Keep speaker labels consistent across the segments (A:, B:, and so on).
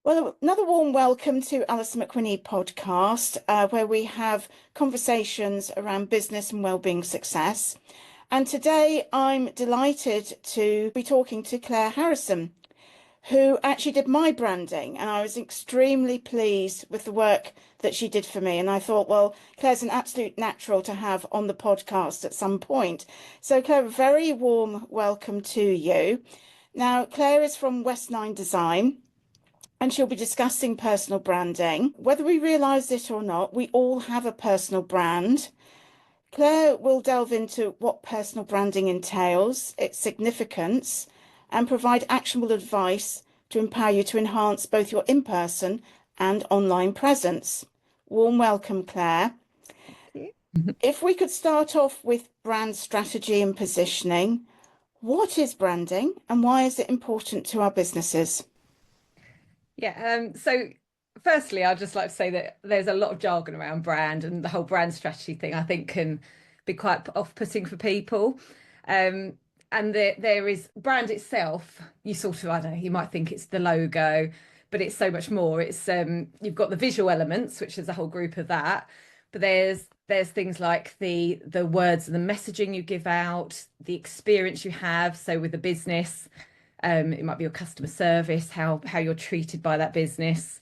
A: Well, another warm welcome to Alison McQuinney podcast, where we have conversations around business and wellbeing success. And today I'm delighted to be talking to Claire Harrison, who actually did my branding, and I was extremely pleased with the work that she did for me. And I thought, well, Claire's an absolute natural to have on the podcast at some point. So, Claire, a very warm welcome to you. Now, Claire is from West Nine Design, and she'll be discussing personal branding. Whether we realise it or not, we all have a personal brand. Claire will delve into what personal branding entails, its significance, and provide actionable advice to empower you to enhance both your in-person and online presence. Warm welcome, Claire. If we could start off with brand strategy and positioning, what is branding and why is it important to our businesses?
B: So firstly, I'd just like to say that there's a lot of jargon around brand, and the whole brand strategy thing I think can be quite off-putting for people. Um, and there is brand itself, you sort of, I don't know, you might think it's the logo, but it's so much more. It's you've got the visual elements, which is a whole group of that, but there's things like the words and the messaging you give out, the experience you have. So with the business, it might be your customer service, how you're treated by that business.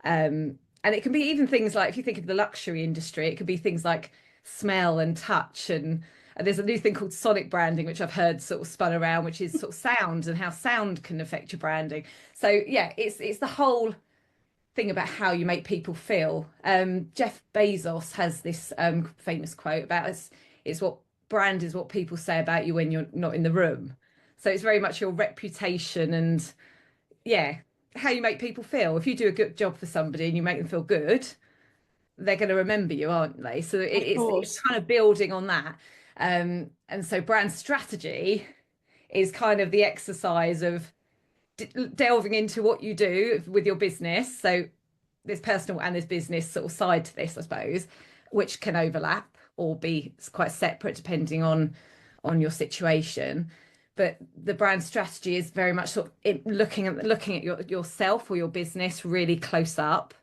B: And it can be even things like, if you think of the luxury industry, it could be things like smell and touch. And there's a new thing called sonic branding, which I've heard sort of spun around, which is sort of sound and how sound can affect your branding. So yeah, it's the whole thing about how you make people feel. Jeff Bezos has this famous quote about it's what brand is what people say about you when you're not in the room. So it's very much your reputation and yeah, how you make people feel. If you do a good job for somebody and you make them feel good, they're going to remember you, aren't they? So
A: Of
B: it's
A: course.
B: kind of building on that. And so brand strategy is kind of the exercise of delving into what you do with your business. So there's personal and there's business sort of side to this, I suppose, which can overlap or be quite separate depending on your situation. But the brand strategy is very much sort of looking at yourself or your business really close up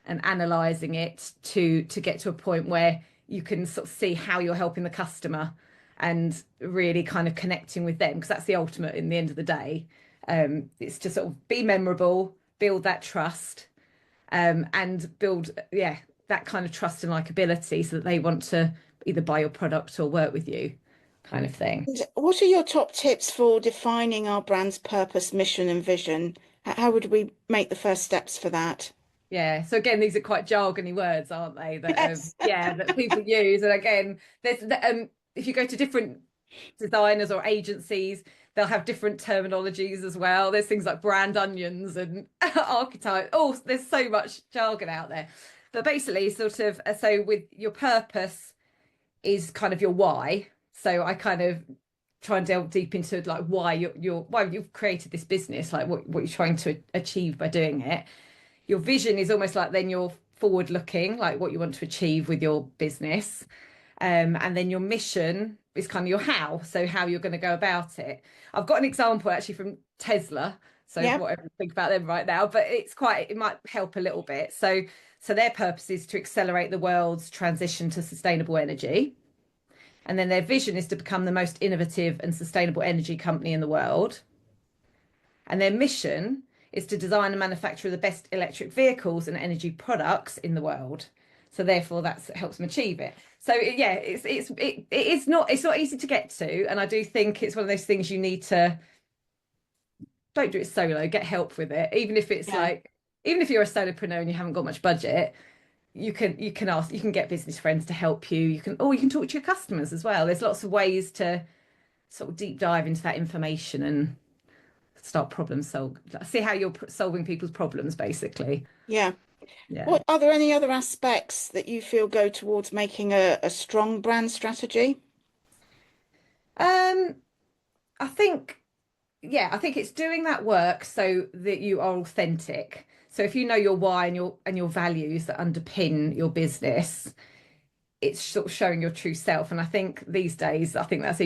B: and analysing it to get to a point where you can sort of see how you're helping the customer and really kind of connecting with them, because that's the ultimate in the end of the day. It's to sort of be memorable, build that trust, and build, yeah, that kind of trust and likability so that they want to either buy your product or work with you, kind of thing.
A: And what are your top tips for defining our brand's purpose, mission, and vision? How would we make the first steps for that?
B: Yeah. So again, these are quite jargony words, aren't they? That
A: Yes.
B: yeah, that people use. And again, there's if you go to different designers or agencies, they'll have different terminologies as well. There's things like brand onions and archetype. Oh, there's so much jargon out there. But basically, sort of, so with your purpose is kind of your why. So I kind of try and delve deep into like why why you've created this business, like what you're trying to achieve by doing it. Your vision is almost like then you're forward looking, like what you want to achieve with your business. And then your mission is kind of your how, so how you're going to go about it. I've got an example actually from Tesla, so
A: Yeah.
B: whatever you think about them right now, but it might help a little bit. So their purpose is to accelerate the world's transition to sustainable energy. And then their vision is to become the most innovative and sustainable energy company in the world. And their mission is to design and manufacture the best electric vehicles and energy products in the world. So therefore, that helps them achieve it. So yeah, it's not easy to get to, and I do think it's one of those things you need to don't do it solo. Get help with it, even if it's
A: Yeah.
B: like even if you're a solopreneur and you haven't got much budget, you can get business friends to help you. You can talk to your customers as well. There's lots of ways to sort of deep dive into that information and start problem solve. See how you're solving people's problems, basically.
A: Yeah.
B: Yeah.
A: What are there any other aspects that you feel go towards making a strong brand strategy?
B: Um, I think, yeah, I think it's doing that work so that you are authentic. So if you know your why and your values that underpin your business, it's sort of showing your true self. And I think these days, I think that's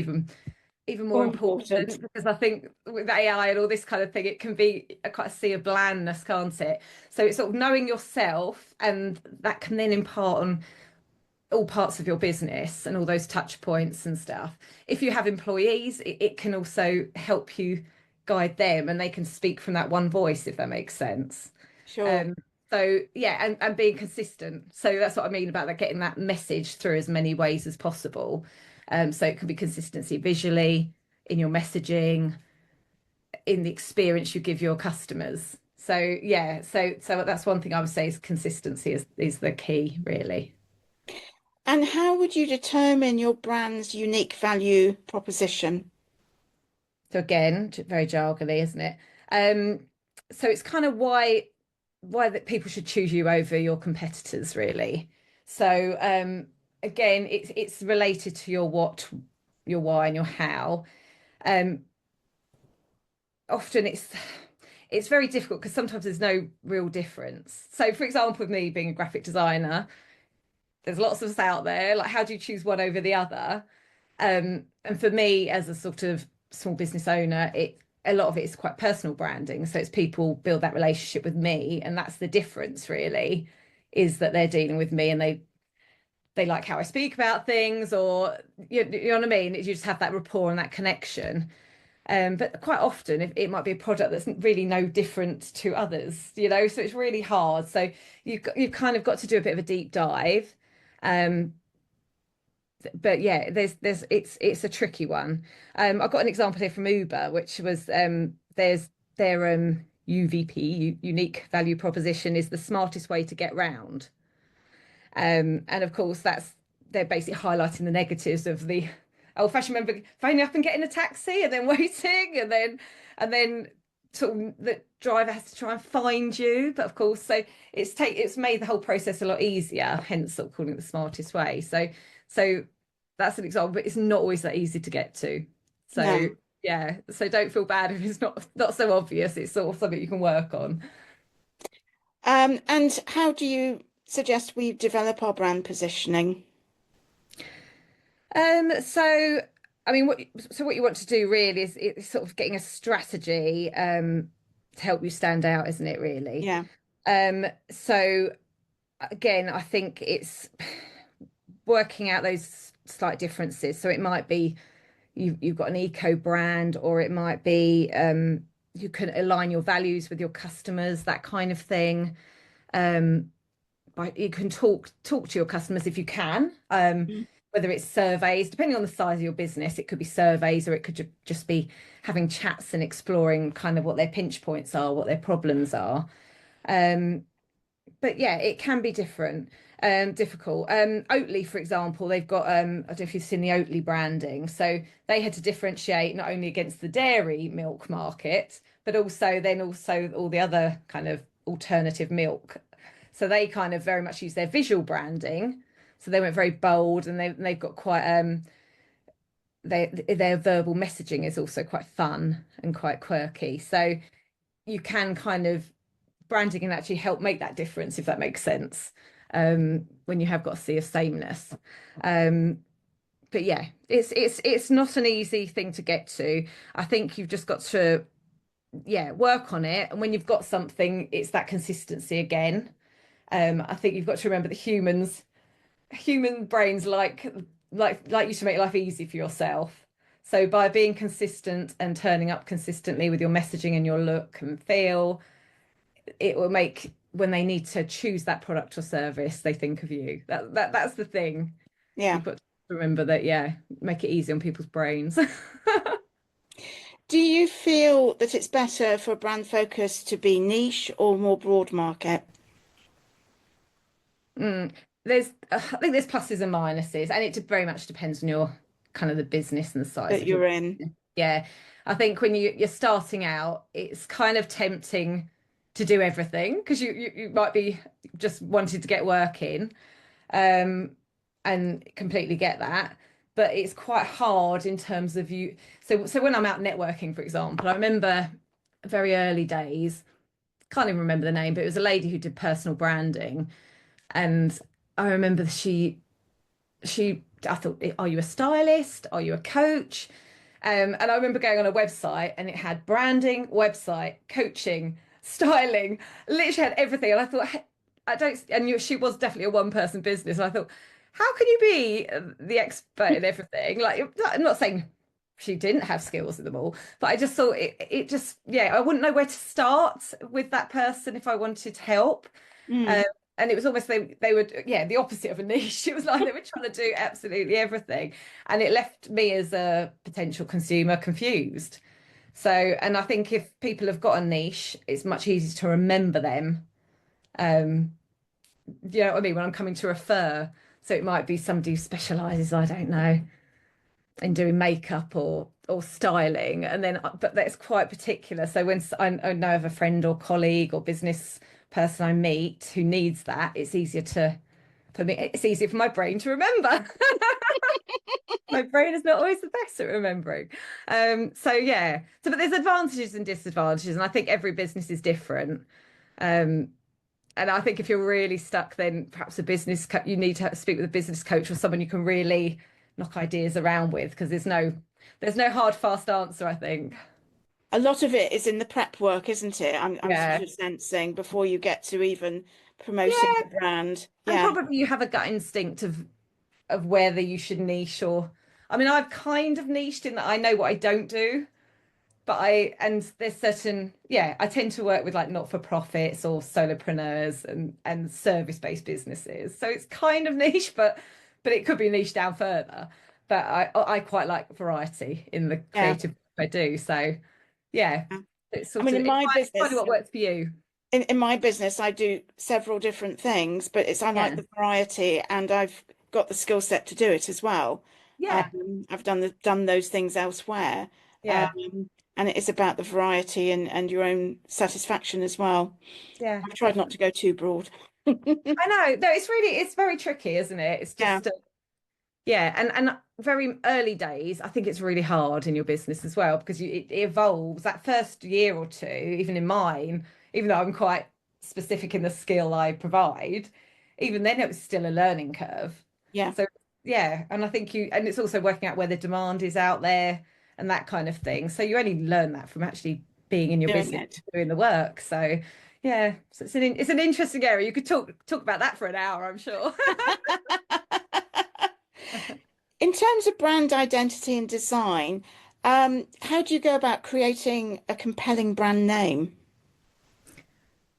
B: even more
A: More
B: important,
A: important.
B: because I think with AI and all this kind of thing, it can be a quite a sea of blandness, can't it? So it's sort of knowing yourself, and that can then impart on all parts of your business and all those touch points and stuff. If you have employees, it can also help you guide them, and they can speak from that one voice, if that makes sense.
A: Sure.
B: Um, so yeah, and being consistent. So that's what I mean about that, getting that message through as many ways as possible. So it can be consistency visually, in your messaging, in the experience you give your customers. So yeah, so that's one thing I would say is consistency is the key, really.
A: And how would you determine your brand's unique value proposition?
B: So again, very jargony, isn't it? Um, so it's kind of why that people should choose you over your competitors, really. So again, it's related to your what, your why, and your how. Um, Often it's very difficult because sometimes there's no real difference. So, for example, with me being a graphic designer, there's lots of us out there. Like, how do you choose one over the other? And for me, as a sort of small business owner, a lot of it is quite personal branding. So it's people build that relationship with me, and that's the difference, really, is that they're dealing with me and they like how I speak about things, or you know what I mean? You just have that rapport and that connection. But quite often it might be a product that's really no different to others, you know, so it's really hard. So you've kind of got to do a bit of a deep dive. Um, but yeah, there's it's a tricky one. I've got an example here from Uber, which was there's their UVP, unique value proposition, is the smartest way to get round. And of course that's they're basically highlighting the negatives of the old-fashioned member phoning up and getting a taxi and then waiting and then sort of the driver has to try and find you. But of course, so it's made the whole process a lot easier, hence sort of calling it the smartest way. So that's an example, but it's not always that easy to get to. So
A: No.
B: yeah, so don't feel bad if it's not so obvious. It's sort of something you can work on.
A: And how do you suggest we develop our brand positioning?
B: So I mean, what you want to do really is sort of getting a strategy to help you stand out, isn't it, really?
A: Yeah.
B: So again, I think it's working out those slight differences. So it might be you've got an eco brand, or it might be you can align your values with your customers, that kind of thing. Um, you can talk to your customers if you can.
A: Mm.
B: Whether it's surveys, depending on the size of your business, it could be surveys, or it could just be having chats and exploring kind of what their pinch points are, what their problems are. Um, but yeah, it can be difficult. Oatly, for example, they've got I don't know if you've seen the Oatly branding. So they had to differentiate not only against the dairy milk market, but also all the other kind of alternative milk. So they kind of very much use their visual branding. So they went very bold, and they've got quite their verbal messaging is also quite fun and quite quirky. So you can kind of branding can actually help make that difference, if that makes sense, when you have got a sea of sameness. Um, but yeah, it's not an easy thing to get to. I think you've just got to work on it, and when you've got something, it's that consistency again. I think you've got to remember that human brains like you to make life easy for yourself. So by being consistent and turning up consistently with your messaging and your look and feel, it will make when they need to choose that product or service, they think of you. That's the thing.
A: Yeah.
B: You've got to remember that, yeah, make it easy on people's brains.
A: Do you feel that it's better for brand focus to be niche or more broad market
B: Mm. I think there's pluses and minuses, and it very much depends on your kind of the business and the size
A: that
B: of your
A: you're in?
B: business. Yeah, I think when you're starting out, it's kind of tempting to do everything because you might be just wanting to get work in, um, and completely get that. But it's quite hard in terms of you. So when I'm out networking, for example, I remember very early days, can't even remember the name, but it was a lady who did personal branding, and I remember she I thought, are you a stylist? Are you a coach? And I remember going on a website and it had branding, website, coaching, styling, literally had everything. And I thought, "Hey, I don't, and she was definitely a one-person business. And I thought, how can you be the expert in everything? Like, I'm not saying she didn't have skills in them all, but I just thought it just, yeah, I wouldn't know where to start with that person if I wanted help.
A: Mm.
B: Um, and it was almost they were, yeah, the opposite of a niche. It was like they were trying to do absolutely everything, and it left me as a potential consumer confused. So, and I think if people have got a niche, it's much easier to remember them. Um, you know what I mean? When I'm coming to refer, so it might be somebody who specializes, I don't know, in doing makeup or styling, and then but that's quite particular. So when I know of a friend or colleague or business person I meet who needs that, it's easier to for me. It's easier for my brain to remember. My brain is not always the best at remembering. So yeah. So but there's advantages and disadvantages, and I think every business is different. Um, and I think if you're really stuck, then perhaps you need to speak with a business coach or someone you can really knock ideas around with, because there's no hard fast answer, I think.
A: A lot of it is in the prep work, isn't it? I'm sort
B: Yeah.
A: of sensing before you get to even promoting
B: Yeah.
A: the brand.
B: And
A: Yeah.
B: probably you have a gut instinct of whether you should niche or I mean, I've kind of niched in that I know what I don't do. But and there's certain, yeah, I tend to work with like not-for-profits or solopreneurs and service-based businesses. So it's kind of niche, but it could be niche down further. But I quite like variety in the
A: Yeah.
B: creative work I do. So yeah,
A: Yeah.
B: it's
A: I
B: sort
A: mean,
B: of
A: in my
B: find
A: business,
B: what works for you.
A: in my business, I do several different things, but I like
B: Yeah.
A: the variety, and I've got the skill set to do it as well.
B: Yeah.
A: I've done those things elsewhere,
B: Yeah.
A: um, and it is about the variety and your own satisfaction as well.
B: Yeah,
A: I've tried not to
B: definitely.
A: go too broad.
B: I know. No, it's very tricky, isn't it? It's
A: Yeah,
B: just yeah, and very early days, I think it's really hard in your business as well because it evolves. That first year or two, even in mine, even though I'm quite specific in the skill I provide, even then it was still a learning curve.
A: yeah,
B: So yeah, and I think and it's also working out where the demand is out there and that kind of thing. So you only learn that from actually being in your
A: doing
B: business,
A: it.
B: doing the work. So yeah, so it's an interesting area. You could talk about that for an hour, I'm sure.
A: In terms of brand identity and design, how do you go about creating a compelling brand name?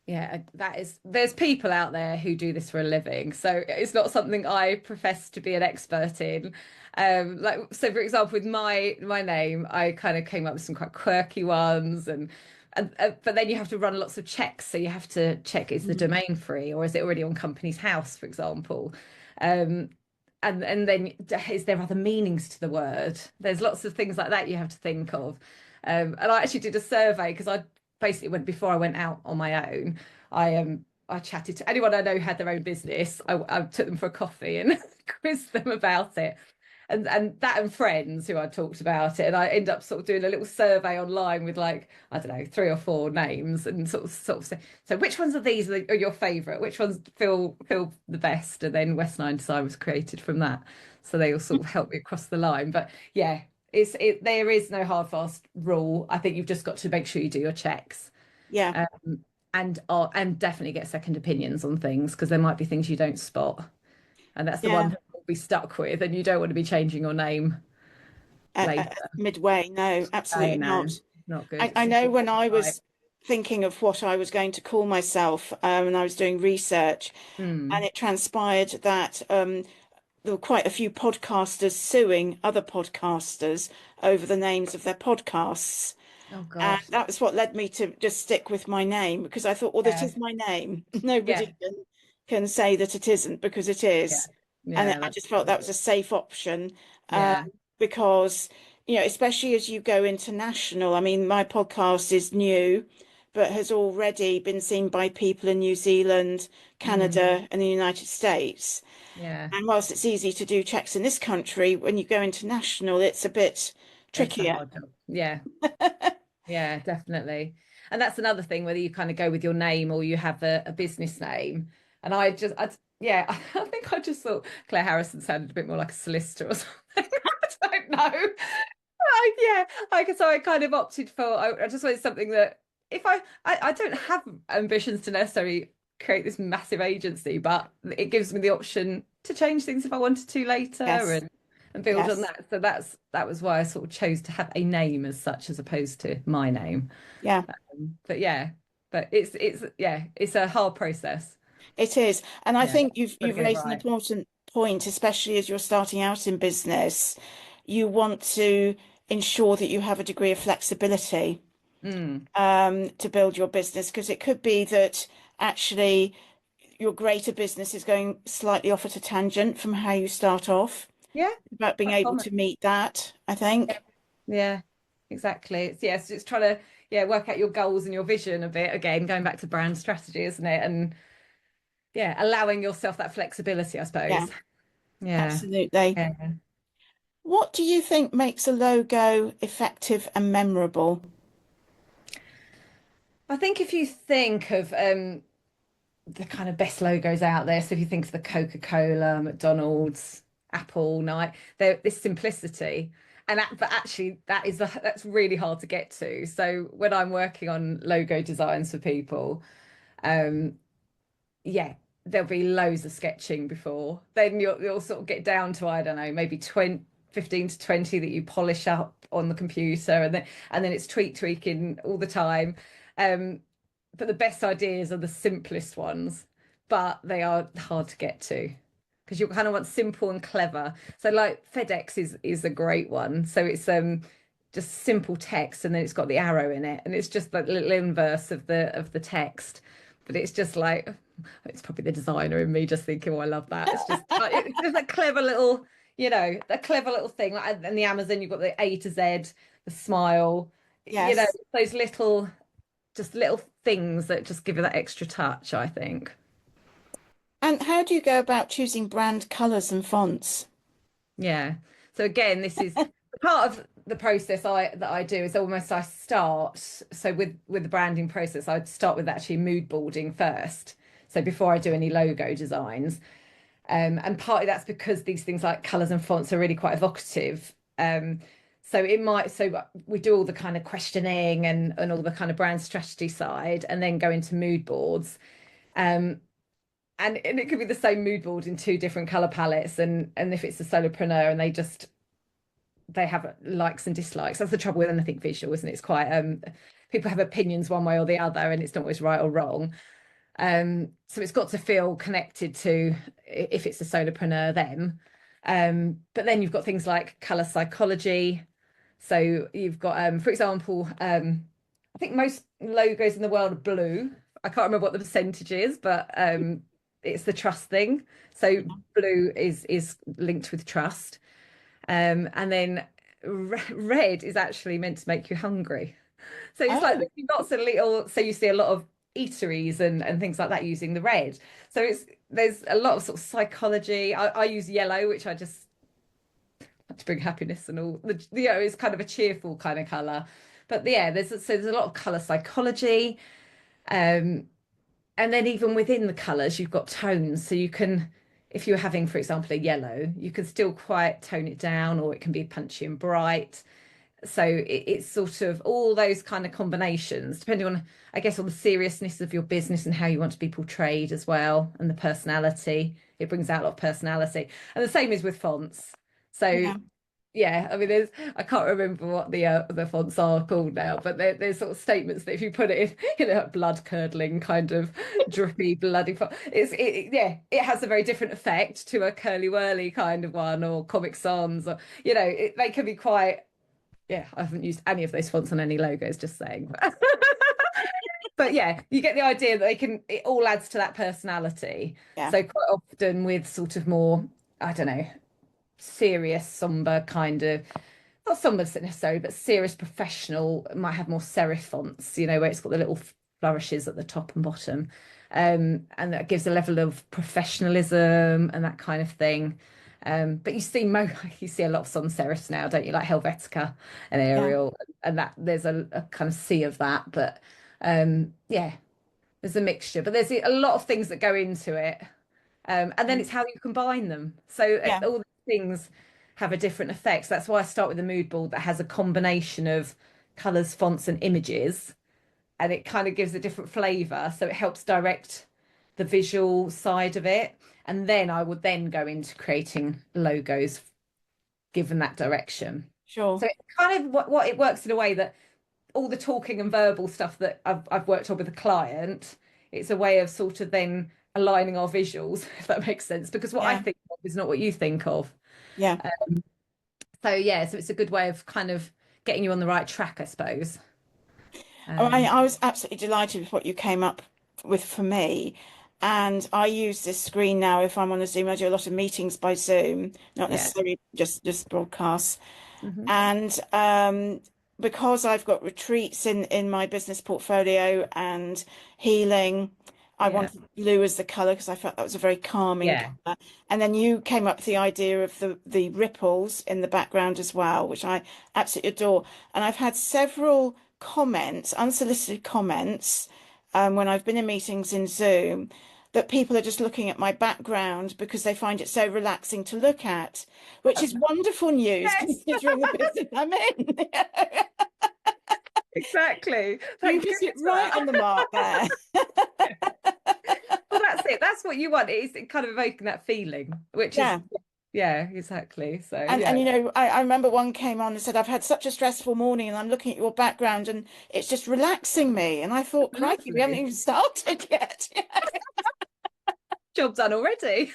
B: Yeah, there's people out there who do this for a living. So it's not something I profess to be an expert in. Like so for example, with my name, I kind of came up with some quite quirky ones and but then you have to run lots of checks. So you have to check is the
A: Mm.
B: domain free or is it already on Companies House, for example. Um, and then is there other meanings to the word? There's lots of things like that you have to think of. And I actually did a survey because I basically went before I went out on my own. I chatted to anyone I know who had their own business. I took them for a coffee and quizzed them about it. And that and friends who I talked about it. And I end up sort of doing a little survey online with like, I don't know, 3 or 4 names and sort of say, so which ones of these are your favourite? Which ones feel the best? And then West Nine Design was created from that. So they all sort of helped me across the line. But yeah, there is no hard fast rule. I think you've just got to make sure you do your checks.
A: Yeah,
B: And definitely get second opinions on things because there might be things you don't spot. And that's the one
A: yeah.
B: thing we'll be stuck with, and you don't want to be changing your name later.
A: Midway, no,
B: I
A: absolutely
B: know,
A: not.
B: not good.
A: I
B: It's
A: know
B: important.
A: when I
B: Right.
A: was thinking of what I was going to call myself, and I was doing research, and
B: Hmm.
A: it transpired that there were quite a few podcasters suing other podcasters over the names of their podcasts.
B: Oh
A: And
B: gosh.
A: that was what led me to just stick with my name because I thought, well, it
B: Yeah.
A: is my name.
B: Yeah.
A: Nobody can say that it isn't because it
B: Yeah.
A: is. And
B: Yeah.
A: I
B: That's
A: just felt
B: true.
A: that was a safe option
B: Yeah.
A: because, especially as you go international, I mean, my podcast is new, but has already been seen by people in New Zealand,
B: Mm.
A: Canada, and the United States.
B: Yeah.
A: And whilst it's easy to do checks in this country, when you go international, it's a bit
B: It's a
A: trickier.
B: hard job. Yeah. Yeah, definitely. And that's another thing, whether you kind of go with your name or you have a business name. And yeah, I think I just thought Claire Harrison sounded a bit more like a solicitor or something. I don't know. Yeah, so I kind of opted for, I just wanted something that if I don't have ambitions to necessarily create this massive agency, but it gives me the option to change things if I wanted to later
A: Yes,
B: and build on
A: yes,
B: that. So that was why I sort of chose to have a name as such as opposed to my name.
A: yeah,
B: But yeah, but it's a hard process.
A: it is. And I
B: Yeah,
A: think
B: got to
A: you've
B: get it
A: raised an
B: right.
A: important point, especially as you're starting out in business. You want to ensure that you have a degree of flexibility
B: Mm.
A: to build your business, because it could be that actually your greater business is going slightly off at a tangent from how you start off.
B: Yeah,
A: About being
B: quite
A: able
B: common.
A: to meet that, I think.
B: Yeah, exactly. It's trying to work out your goals and your vision a bit again, going back to brand strategy, isn't it? And yeah, allowing yourself that flexibility, I
A: Yeah,
B: suppose. Yeah.
A: absolutely.
B: Yeah.
A: What do you think makes a logo effective and memorable?
B: I think if you think of the kind of best logos out there, so if you think of the Coca-Cola, McDonald's, Apple, Nike, they're this simplicity. But actually that's really hard to get to. So when I'm working on logo designs for people, um, yeah, there'll be loads of sketching before. Then you'll sort of get down to, I don't know, maybe 20, 15 to 20 that you polish up on the computer and then it's tweaking all the time. Um, but the best ideas are the simplest ones, but they are hard to get to because you kind of want simple and clever. So like FedEx is a great one. So it's just simple text and then it's got the arrow in it and it's just like the little inverse of the text. But it's just like it's probably the designer in me just thinking, oh, I love that. It's just a clever little, a clever little thing. Like and the Amazon, you've got the A to Z, the smile,
A: Yes.
B: those little things that just give you that extra touch, I think.
A: And how do you go about choosing brand colours and fonts?
B: Yeah. So again, this is part of the process that I do is almost I start so with the branding process, I'd start with actually mood boarding first. So before I do any logo designs. And partly that's because these things like colours and fonts are really quite evocative. So we do all the kind of questioning and all the kind of brand strategy side and then go into mood boards. Um, and it could be the same mood board in two different color palettes and if it's a solopreneur and they have likes and dislikes, that's the trouble with anything visual, isn't it? It's quite people have opinions one way or the other and it's not always right or wrong. So it's got to feel connected to if it's a solopreneur them. But then you've got things like color psychology. So you've got for example I think most logos in the world are blue. I can't remember what the percentage is, but it's the trust thing. So blue is linked with trust. And then red is actually meant to make you hungry. So it's like
A: Oh,
B: lots of little, so you see a lot of eateries and things like that using the red. So there's a lot of sort of psychology. I use yellow, which I just like to bring happiness and all it's kind of a cheerful kind of color. But yeah, there's a lot of color psychology. Um, and then even within the colors, you've got tones. So you can, if you're having, for example, a yellow, you can still quite tone it down, or it can be punchy and bright. So it's sort of all those kind of combinations, depending on, I guess, on the seriousness of your business and how you want to be portrayed as well, and the personality. It brings out a lot of personality. And the same is with fonts. So
A: yeah.
B: yeah, I mean, I can't remember what the fonts are called now, but there's sort of statements that if you put it in, blood curdling kind of drippy, bloody font, it has a very different effect to a curly whirly kind of one or Comic Sans, or they can be quite. Yeah, I haven't used any of those fonts on any logos, just saying. But yeah, you get the idea that it all adds to that personality.
A: Yeah.
B: So quite often with sort of more, I don't know, serious, somber kind of, not somber necessarily, but serious professional might have more serif fonts, where it's got the little flourishes at the top and bottom. And that gives a level of professionalism and that kind of thing. But you see a lot of sans serifs now, don't you? Like Helvetica and
A: Yeah.
B: Arial, and that there's a kind of sea of that. But yeah, there's a mixture. But there's a lot of things that go into it. And then it's how you combine them. So
A: Yeah.
B: all the things. have a different effect. So that's why I start with a mood board that has a combination of colours, fonts, and images, and it kind of gives a different flavour. So it helps direct the visual side of it. And then I would then go into creating logos given that direction.
A: Sure.
B: So it kind of what it works in a way that all the talking and verbal stuff that I've worked on with a client, it's a way of sort of then aligning our visuals, if that makes sense, because what I think of is not what you think of.
A: Yeah.
B: So it's a good way of kind of getting you on the right track, I suppose.
A: I was absolutely delighted with what you came up with for me. And I use this screen now if I'm on a Zoom. I do a lot of meetings by Zoom, not necessarily just broadcasts. And because I've got retreats in my business portfolio and healing, I wanted blue as the colour because I felt that was a very calming colour. And then you came up with the idea of the ripples in the background as well, which I absolutely adore. And I've had several comments, unsolicited comments, when I've been in meetings in Zoom, that people are just looking at my background because they find it so relaxing to look at, which is wonderful news considering the business I'm in.
B: Exactly.
A: You just hit right on the mark there.
B: Well, that's it. That's what you want. It's kind of evoking that feeling, which is exactly. So
A: and you know, I remember one came on and said, I've had such a stressful morning and I'm looking at your background and it's just relaxing me. And I thought, crikey, we haven't even started yet.
B: Job done already.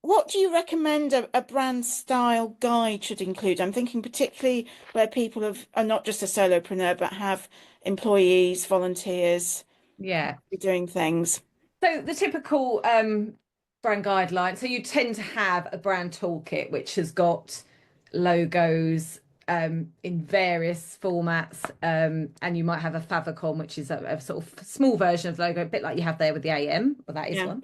A: What do you recommend a brand style guide should include? I'm thinking particularly where people are not just a solopreneur, but have employees, volunteers, doing things.
B: So the typical brand guideline. So you tend to have a brand toolkit, which has got logos in various formats, and you might have a favicon, which is a sort of small version of logo, a bit like you have there with the AM, or that is one.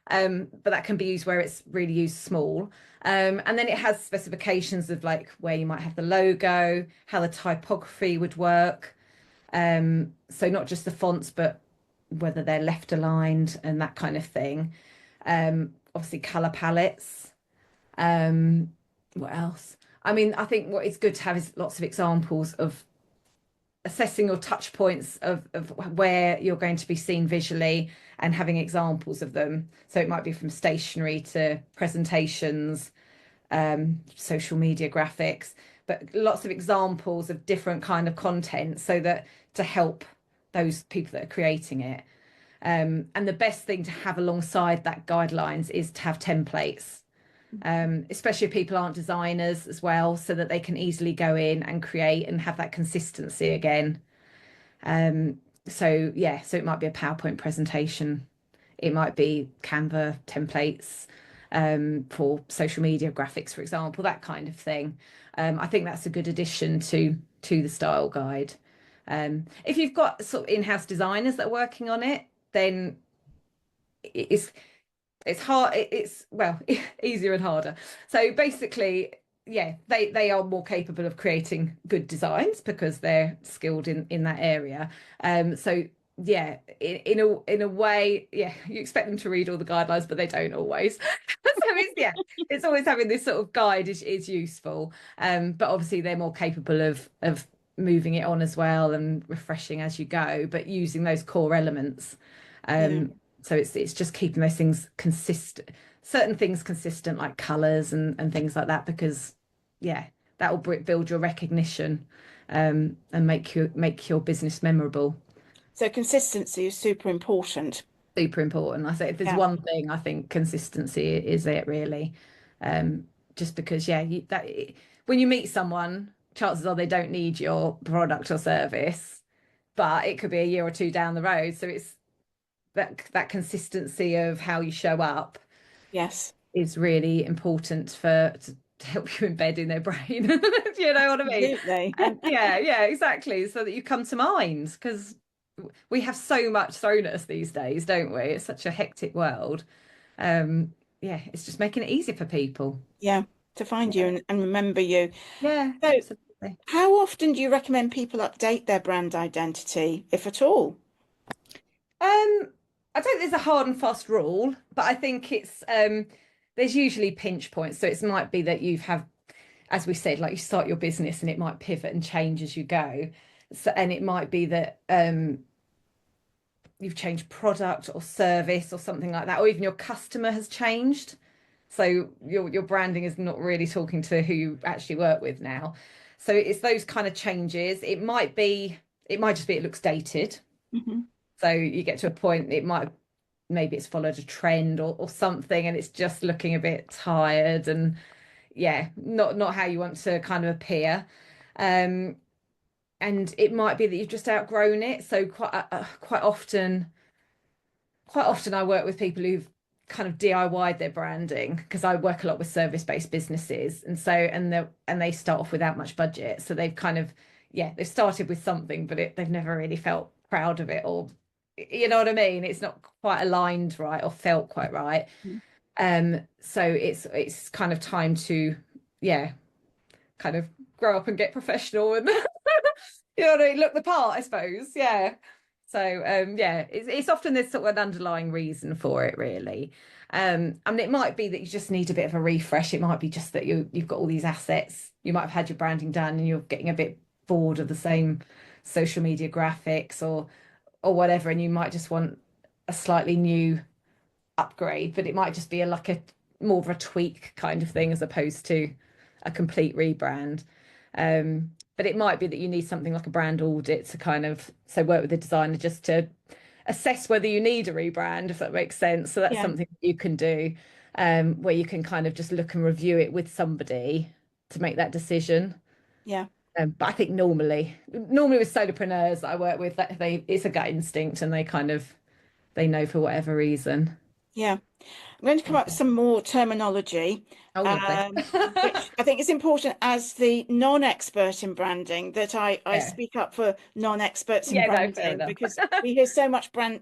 B: But that can be used where it's really used small. And then it has specifications of like where you might have the logo, how the typography would work. So not just the fonts, but whether they're left aligned and that kind of thing. Obviously color palettes. What else? I mean, I think what is good to have is lots of examples of assessing your touch points of where you're going to be seen visually and having examples of them. So it might be from stationery to presentations, social media graphics, but lots of examples of different kind of content so that to help those people that are creating it. And the best thing to have alongside that guidelines is to have templates, especially if people aren't designers as well, so that they can easily go in and create and have that consistency again. So it might be a PowerPoint presentation, it might be Canva templates for social media graphics, for example, that kind of thing. I think that's a good addition to the style guide. If you've got sort of in-house designers that are working on it, then it's hard. It's easier and harder. So basically, they are more capable of creating good designs because they're skilled in that area. So in a way, you expect them to read all the guidelines, but they don't always. So it's always having this sort of guide is useful. But obviously they're more capable of moving it on as well and refreshing as you go, but using those core elements. So it's just keeping those things consistent, certain things consistent, like colours and things like that, because that will build your recognition and make your business memorable. So
A: consistency is super important.
B: Super important. I say if there's one thing, I think consistency is it really. Just because when you meet someone, chances are they don't need your product or service, but it could be a year or two down the road. So it's that consistency of how you show up is really important to help you embed in their brain. You know what I mean?
A: Absolutely.
B: Exactly, so that you come to mind, because we have so much thrown at us these days, don't we? It's such a hectic world. It's just making it easier for people
A: to find you and remember you.
B: So
A: absolutely. How often do you recommend people update their brand identity, if at all?
B: I don't think there's a hard and fast rule, but I think it's there's usually pinch points. So it might be that you've have, as we said, like you start your business and it might pivot and change as you go. So, and it might be that you've changed product or service or something like that, or even your customer has changed. So your branding is not really talking to who you actually work with now. So it's those kind of changes. It might just be it looks dated.
A: Mm-hmm.
B: So you get to a point, maybe it's followed a trend or something, and it's just looking a bit tired and yeah, not how you want to kind of appear. And it might be that you've just outgrown it. So quite often I work with people who've kind of DIY'd their branding, because I work a lot with service-based businesses, and so they start off without much budget, so they've kind of they've started with something, but they've never really felt proud of it, or you know what I mean, it's not quite aligned right or felt quite right. So it's kind of time to kind of grow up and get professional and you know what I mean, look the part, I suppose. Yeah. So it's often there's sort of an underlying reason for it, really. I mean, it might be that you just need a bit of a refresh. It might be just that you've got all these assets. You might have had your branding done and you're getting a bit bored of the same social media graphics or whatever, and you might just want a slightly new upgrade, but it might just be like a more of a tweak kind of thing as opposed to a complete rebrand. But it might be that you need something like a brand audit to kind of work with the designer just to assess whether you need a rebrand, if that makes sense. So that's something that you can do, where you can kind of just look and review it with somebody to make that decision.
A: Yeah.
B: But I think normally with solopreneurs that I work with, that it's a gut instinct and they know for whatever reason.
A: Yeah. I'm going to come up with some more terminology,
B: Oh,
A: which I think is important as the non-expert in branding, that I speak up for non-experts in branding, because we hear so much brand,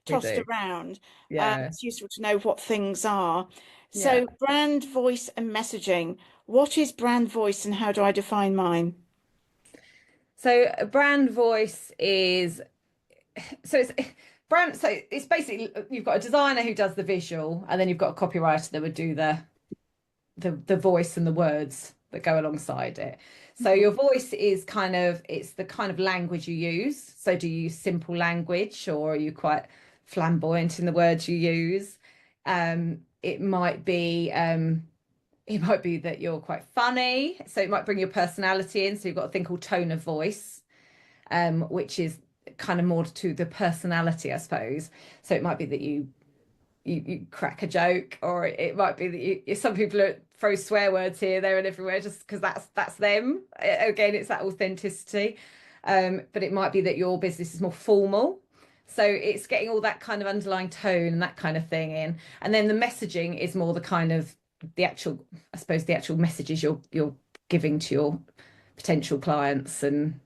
A: tossed around. It's useful to know what things are. So brand voice and messaging. What is brand voice and how do I define mine?
B: So a brand voice is it's brand. So it's basically you've got a designer who does the visual, and then you've got a copywriter that would do the voice and the words that go alongside it. So your voice is it's the kind of language you use. So do you use simple language, or are you quite flamboyant in the words you use? It might be that you're quite funny, so it might bring your personality in. So you've got a thing called tone of voice, which is kind of more to the personality, I suppose. So it might be that you crack a joke, or it might be that some people throw swear words here, there, and everywhere just because that's them. Again, it's that authenticity. But it might be that your business is more formal. So it's getting all that kind of underlying tone and that kind of thing in. And then the messaging is more the kind of the actual messages you're giving to your potential clients and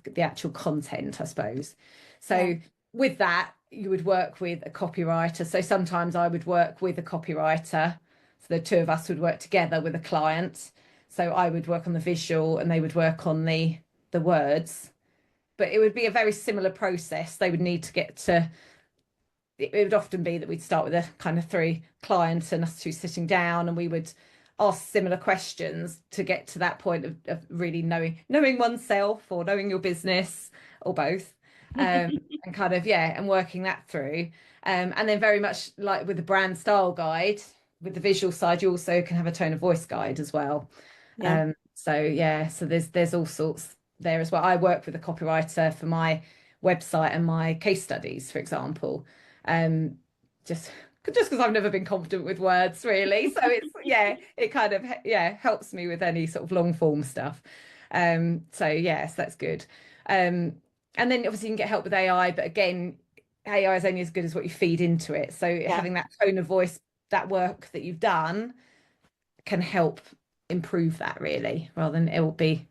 B: the actual content, I suppose. So with that, you would work with a copywriter. So sometimes I would work with a copywriter. So the two of us would work together with a client. So I would work on the visual and they would work on the words. But it would be a very similar process. They would need to get to, it would often be that we'd start with a kind of 3 clients and us 2 sitting down, and we would ask similar questions to get to that point of really knowing oneself or knowing your business, or both, and kind of and working that through. And then very much like with the brand style guide, with the visual side, you also can have a tone of voice guide as well. So there's all sorts there as well. I work with a copywriter for my website and my case studies, for example, just because I've never been confident with words, really. So it's it kind of helps me with any sort of long form stuff. So yes, that's good. And then obviously you can get help with AI, but again, AI is only as good as what you feed into it. So having that tone of voice, that work that you've done can help improve that, really, rather than it will be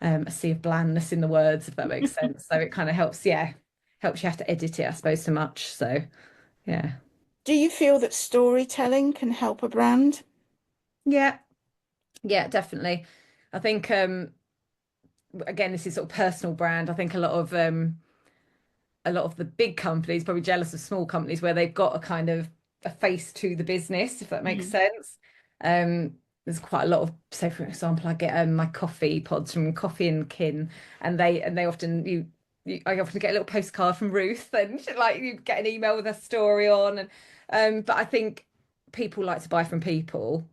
B: a sea of blandness in the words, if that makes sense. So it kind of helps you have to edit it, I suppose, so much. So yeah.
A: Do you feel that storytelling can help a brand?
B: Yeah, definitely. I think again, this is sort of personal brand. I think a lot of the big companies probably jealous of small companies where they've got a kind of a face to the business, if that makes
A: Mhm.
B: sense. There's quite a lot of, so for example, I get my coffee pods from Coffee and Kin, and they often I often get a little postcard from Ruth, and like you get an email with a story on, and but I think people like to buy from people,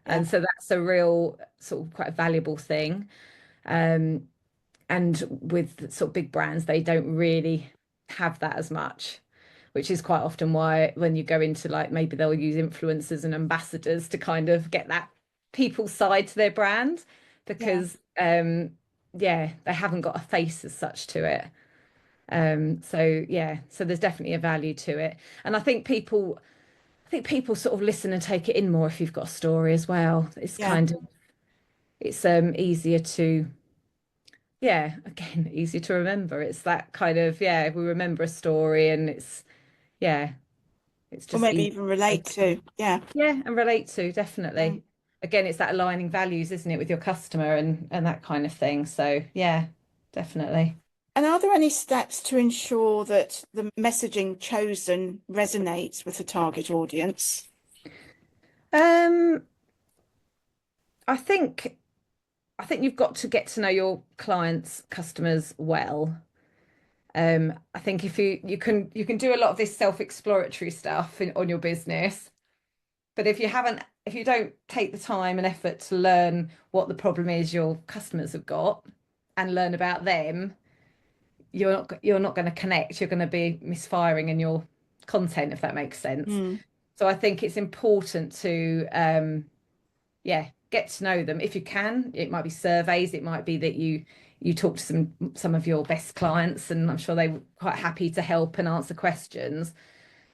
A: Yeah.
B: and so that's a real sort of quite a valuable thing. Um, and with sort of big brands, they don't really have that as much, which is quite often why when you go into like maybe they'll use influencers and ambassadors to kind of get that people side to their brand,
A: Yeah.
B: because yeah, they haven't got a face as such to it. So yeah, so there's definitely a value to it. And I think people sort of listen and take it in more if you've got a story as well. It's
A: Yeah.
B: kind of it's easier to, yeah, again, easier to remember. It's that kind of, yeah, we remember a story, and it's, yeah, it's
A: Or
B: just
A: maybe
B: easy.
A: even relate to. Yeah.
B: Yeah, and relate to,
A: Yeah.
B: definitely. Again, it's that aligning values, isn't it, with your customer and that kind of thing. So yeah, definitely.
A: And are there any steps to ensure that the messaging chosen resonates with the target audience?
B: Um, I think I think you've got to get to know your clients, customers well. I think if you can do a lot of this self-exploratory stuff on your business, but if you don't take the time and effort to learn what the problem is your customers have got and learn about them, you're not going to connect. You're going to be misfiring in your content, if that makes sense.
A: Mm.
B: So I think it's important to yeah, get to know them if you can. It might be surveys, it might be that you talk to some of your best clients, and I'm sure they're quite happy to help and answer questions,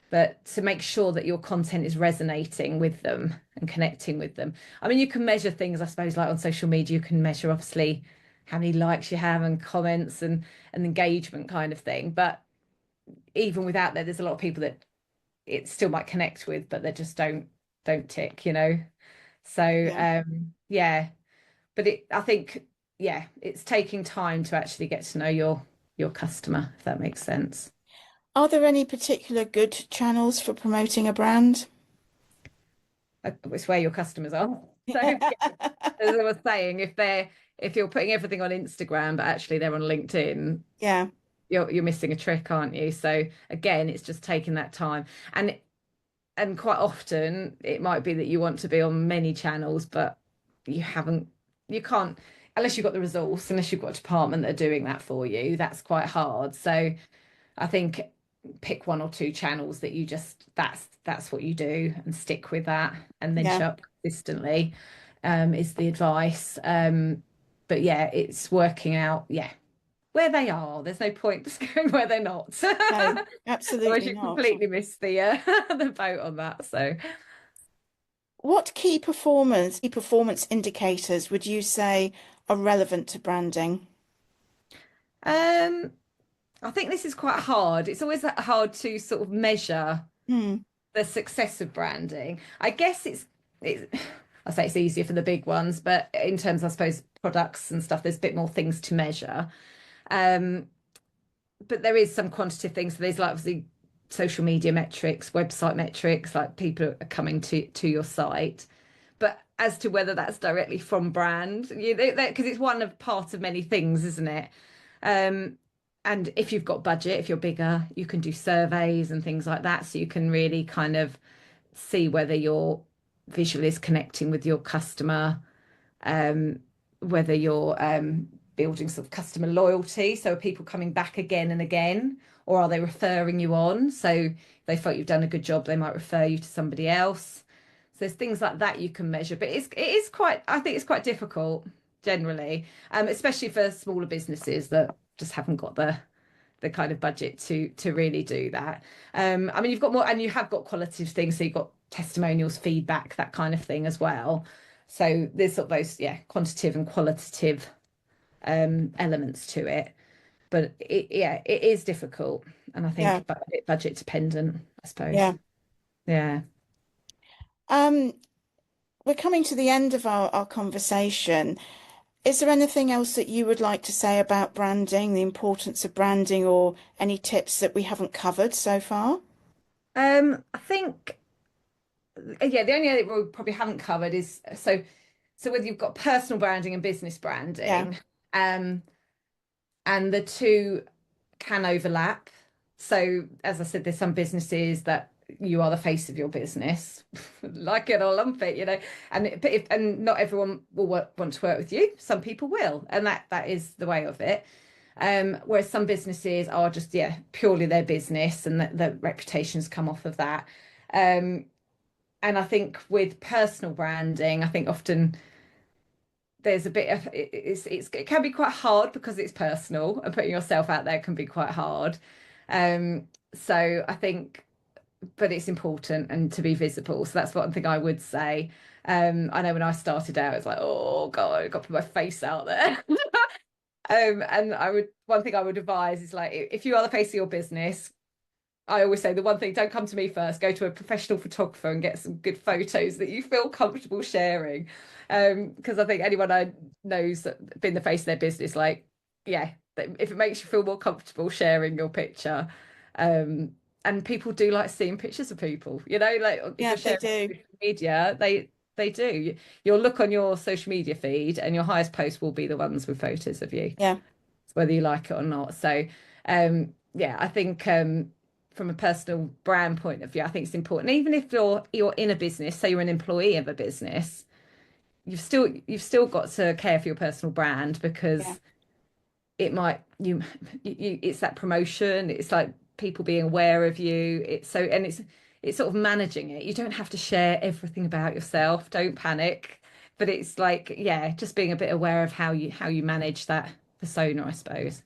B: but to make sure that your content is resonating with them and connecting with them. I mean, you can measure things, I suppose, like on social media, you can measure obviously how many likes you have and comments and engagement kind of thing. But even without that, there's a lot of people that it still might connect with, but they just don't tick, you know. So
A: Yeah.
B: yeah, but I think, yeah, it's taking time to actually get to know your customer, if that makes sense.
A: Are there any particular good channels for promoting a brand?
B: It's where your customers are. So yeah, as I was saying, if you're putting everything on Instagram, but actually they're on LinkedIn,
A: Yeah.
B: you're missing a trick, aren't you? So again, it's just taking that time. And quite often it might be that you want to be on many channels, but you haven't, you can't, unless you've got the resource, unless you've got a department that are doing that for you, that's quite hard. So I think pick one or two channels that you just, that's what you do, and stick with that, and then
A: Yeah.
B: show up consistently, is the advice. But yeah, it's working out, yeah, where they are. There's no point just going where they're not.
A: No,
B: Otherwise
A: absolutely
B: you
A: not.
B: completely miss the the boat on that. So
A: What key performance indicators would you say are relevant to branding?
B: um I think this is quite hard. It's always hard to sort of measure
A: Hmm.
B: the success of branding. I guess it's I say it's easier for the big ones, but in terms, I suppose, products and stuff, there's a bit more things to measure. Um, but there is some quantitative things. So there's like obviously social media metrics, website metrics, like people are coming to your site. But as to whether that's directly from brand, you because it's one of part of many things, isn't it? Um, and if you've got budget, if you're bigger, you can do surveys and things like that, so you can really kind of see whether your visual is connecting with your customer, um, whether you're building sort of customer loyalty. So are people coming back again and again, or are they referring you on? So if they felt you've done a good job, they might refer you to somebody else. So there's things like that you can measure, but it is quite, I think it's quite difficult generally, especially for smaller businesses that just haven't got the kind of budget to really do that. I mean, you've got more, and you have got qualitative things, so you've got testimonials, feedback, that kind of thing as well. So there's sort of those, yeah, quantitative and qualitative elements to it. But yeah, it is difficult, and I
A: Yeah.
B: think budget dependent, I suppose.
A: Yeah.
B: Yeah.
A: Um, we're coming to the end of our conversation. Is there anything else that you would like to say about branding, the importance of branding, or any tips that we haven't covered so far?
B: I think. yeah, the only area we probably haven't covered is so whether you've got personal branding and business branding, and the two can overlap. So as I said, there's some businesses that you are the face of your business, like it or lump it, and not everyone will want to work with you. Some people will, and that is the way of it. Whereas some businesses are just purely their business, and the reputations come off of that. And I think with personal branding, I think often there's a bit of it can be quite hard because it's personal, and putting yourself out there can be quite hard. So I think, but it's important and to be visible. So that's one thing I would say. I know when I started out, it's like, oh God, I've got to put my face out there. And one thing I would advise is, like, if you are the face of your business, I always say the one thing, don't come to me first, go to a professional photographer and get some good photos that you feel comfortable sharing. Because I think anyone I knows that been the face of their business, like, if it makes you feel more comfortable sharing your picture, and people do like seeing pictures of people, like if you're sharing social media, they do. You'll look on your social media feed and your highest posts will be the ones with photos of you.
A: Yeah.
B: Whether you like it or not. So I think from a personal brand point of view, I think it's important. Even if you're in a business, say you're an employee of a business, you've still got to care for your personal brand, because it might it's that promotion, it's like people being aware of you. It's sort of managing it. You don't have to share everything about yourself. Don't panic. But it's like, just being a bit aware of how you manage that persona, I suppose.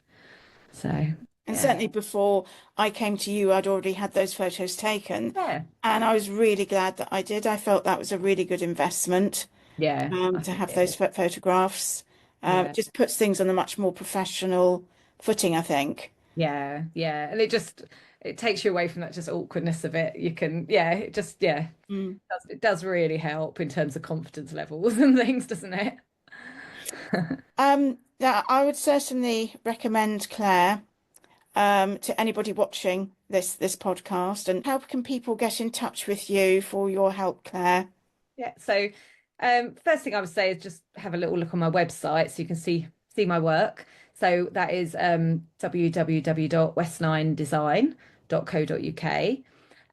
B: So,
A: and certainly before I came to you, I'd already had those photos taken.
B: Yeah.
A: And I was really glad that I did. I felt that was a really good investment.
B: Yeah.
A: To have those photographs. Just puts things on a much more professional footing, I think.
B: Yeah. And it takes you away from that just awkwardness of it. You can, it does really help in terms of confidence levels and things, doesn't it?
A: Now I would certainly recommend Claire to anybody watching this podcast. And how can people get in touch with you for your help, Claire?
B: Yeah. So first thing I would say is just have a little look on my website so you can see my work. So that is www.westlinedesign.co.uk.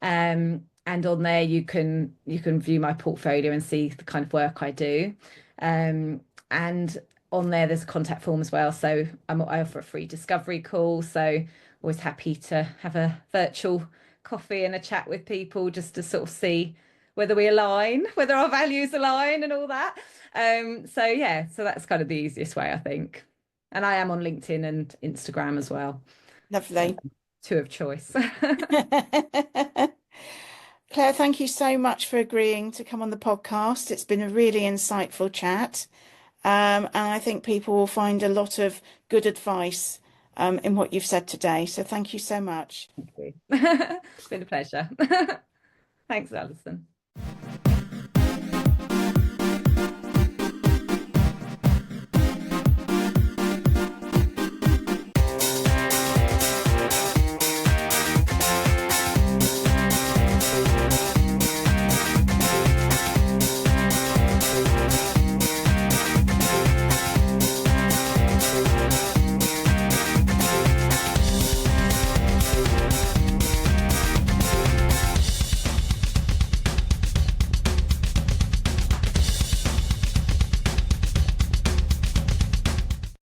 B: And on there you can view my portfolio and see the kind of work I do. And on there there's a contact form as well. So I offer a free discovery call. So always happy to have a virtual coffee and a chat with people just to sort of see whether we align, whether our values align and all that. So that's kind of the easiest way, I think. And I am on LinkedIn and Instagram as well.
A: Lovely.
B: Two of choice.
A: Claire, thank you so much for agreeing to come on the podcast. It's been a really insightful chat. And I think people will find a lot of good advice in what you've said today. So thank you so much.
B: Thank you. It's been a pleasure. Thanks, Alison.